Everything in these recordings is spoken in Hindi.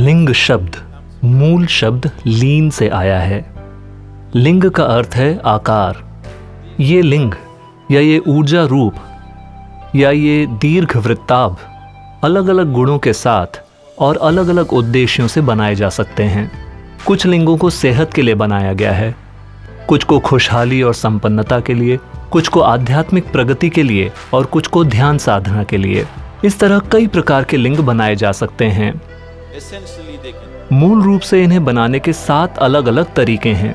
लिंग शब्द मूल शब्द लीन से आया है। लिंग का अर्थ है आकार। ये लिंग या ये ऊर्जा रूप या ये दीर्घ वृत्ताभ अलग अलग गुणों के साथ और अलग अलग उद्देश्यों से बनाए जा सकते हैं। कुछ लिंगों को सेहत के लिए बनाया गया है, कुछ को खुशहाली और संपन्नता के लिए, कुछ को आध्यात्मिक प्रगति के लिए और कुछ को ध्यान साधना के लिए। इस तरह कई प्रकार के लिंग बनाए जा सकते हैं। मूल रूप से इन्हें बनाने के 7 अलग अलग तरीके हैं।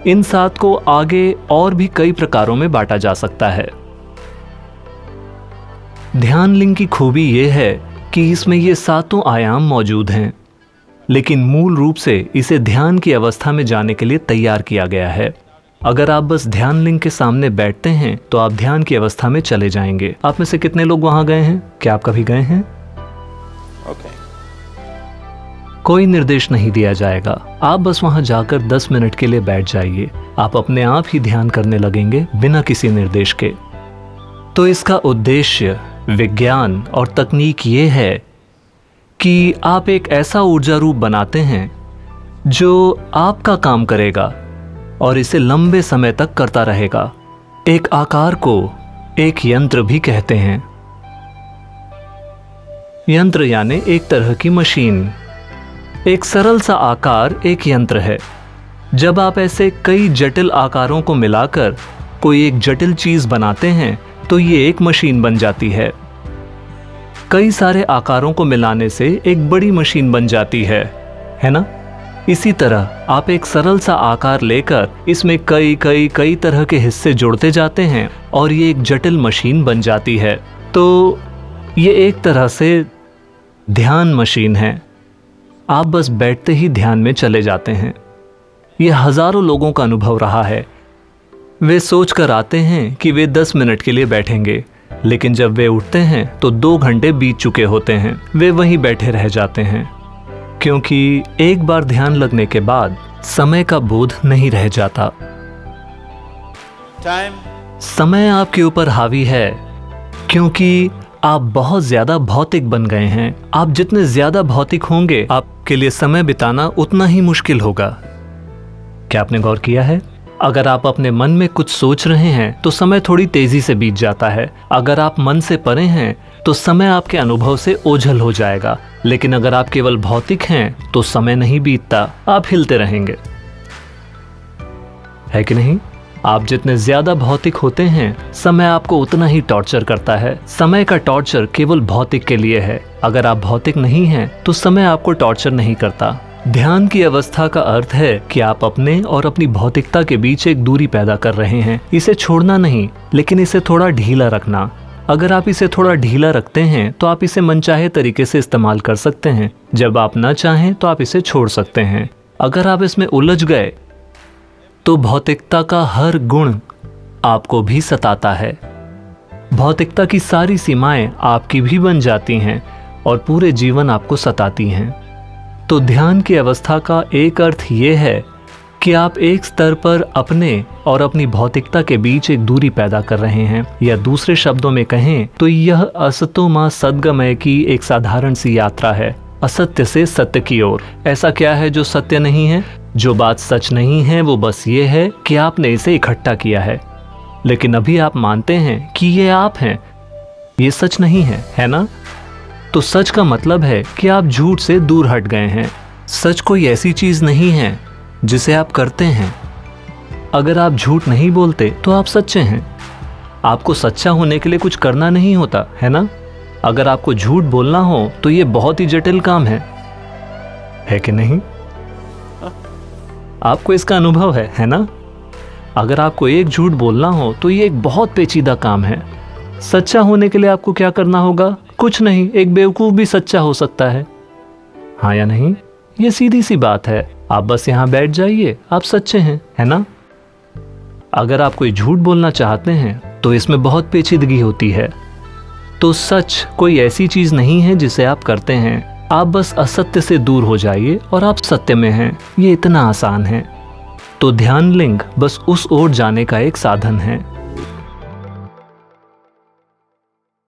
इन 7 को आगे और भी कई प्रकारों में बांटा जा सकता है। ध्यान लिंग की खूबी यह है कि इसमें ये 7 आयाम मौजूद हैं, लेकिन मूल रूप से इसे ध्यान की अवस्था में जाने के लिए तैयार किया गया है। अगर आप बस ध्यान लिंग के सामने बैठते हैं तो आप ध्यान की अवस्था में चले जाएंगे। आप में से कितने लोग वहां गए हैं? क्या आप कभी गए हैं? कोई निर्देश नहीं दिया जाएगा। आप बस वहां जाकर 10 मिनट के लिए बैठ जाइए। आप अपने आप ही ध्यान करने लगेंगे बिना किसी निर्देश के। तो इसका उद्देश्य, विज्ञान और तकनीक ये है कि आप एक ऐसा ऊर्जा रूप बनाते हैं जो आपका काम करेगा और इसे लंबे समय तक करता रहेगा। एक आकार को एक यंत्र भी कहते हैं। यंत्र यानी एक तरह की मशीन। एक सरल सा आकार एक यंत्र है। जब आप ऐसे कई जटिल आकारों को मिलाकर कोई एक जटिल चीज बनाते हैं तो ये एक मशीन बन जाती है। कई सारे आकारों को मिलाने से एक बड़ी मशीन बन जाती है ना? इसी तरह आप एक सरल सा आकार लेकर इसमें कई तरह के हिस्से जोड़ते जाते हैं और ये एक जटिल मशीन बन जाती है। तो ये एक तरह से ध्यान मशीन है। आप बस बैठते ही ध्यान में चले जाते हैं। यह हजारों लोगों का अनुभव रहा है। वे सोच कर आते हैं कि वे 10 मिनट के लिए बैठेंगे, लेकिन जब वे उठते हैं तो 2 घंटे बीत चुके होते हैं। वे वहीं बैठे रह जाते हैं, क्योंकि एक बार ध्यान लगने के बाद समय का बोध नहीं रह जाता। समय आपके ऊपर हावी है, क्योंकि आप बहुत ज्यादा भौतिक बन गए हैं। आप जितने ज्यादा भौतिक होंगे, आपके लिए समय बिताना उतना ही मुश्किल होगा। क्या आपने गौर किया है? अगर आप अपने मन में कुछ सोच रहे हैं तो समय थोड़ी तेजी से बीत जाता है। अगर आप मन से परे हैं तो समय आपके अनुभव से ओझल हो जाएगा। लेकिन अगर आप केवल भौतिक हैं तो समय नहीं बीतता, आप हिलते रहेंगे, है कि नहीं? आप जितने ज्यादा भौतिक होते हैं, समय आपको उतना ही टॉर्चर करता है। समय का टॉर्चर केवल भौतिक के लिए है। अगर आप भौतिक नहीं हैं तो समय आपको टॉर्चर नहीं करता। ध्यान की अवस्था का अर्थ है कि आप अपने और अपनी भौतिकता के बीच एक दूरी पैदा कर रहे हैं। इसे छोड़ना नहीं, लेकिन इसे थोड़ा ढीला रखना। अगर आप इसे थोड़ा ढीला रखते हैं तो आप इसे मनचाहे तरीके से इस्तेमाल कर सकते हैं। जब आप न चाहें तो आप इसे छोड़ सकते हैं। अगर आप इसमें उलझ गए तो भौतिकता का हर गुण आपको भी सताता है। भौतिकता की सारी सीमाएं आपकी भी बन जाती हैं और पूरे जीवन आपको सताती हैं। तो ध्यान की अवस्था का एक अर्थ ये है कि आप एक स्तर पर अपने और अपनी भौतिकता के बीच एक दूरी पैदा कर रहे हैं, या दूसरे शब्दों में कहें तो यह असतो मां सद्गमय की एक साधारण सी यात्रा है, असत्य से सत्य की ओर। ऐसा क्या है जो सत्य नहीं है? जो बात सच नहीं है वो बस ये है कि आपने इसे इकट्ठा किया है, लेकिन अभी आप मानते हैं कि ये आप हैं। ये सच नहीं है, है ना? तो सच का मतलब है कि आप झूठ से दूर हट गए हैं। सच कोई ऐसी चीज नहीं है जिसे आप करते हैं। अगर आप झूठ नहीं बोलते तो आप सच्चे हैं। आपको सच्चा होने के लिए कुछ करना नहीं होता, है ना? अगर आपको झूठ बोलना हो तो ये बहुत ही जटिल काम है कि नहीं? आपको इसका अनुभव है ना? अगर आपको एक झूठ बोलना हो तो ये एक बहुत पेचीदा काम है। सच्चा होने के लिए आपको क्या करना होगा? कुछ नहीं। एक बेवकूफ भी सच्चा हो सकता है, हाँ या नहीं? ये सीधी सी बात है। आप बस यहाँ बैठ जाइए, आप सच्चे हैं, है ना? अगर आप कोई झूठ बोलना चाहते हैं तो इसमें बहुत पेचीदगी होती है। तो सच कोई ऐसी चीज नहीं है जिसे आप करते हैं। आप बस असत्य से दूर हो जाइए और आप सत्य में हैं। ये इतना आसान है। तो ध्यान लिंग बस उस ओर जाने का एक साधन है।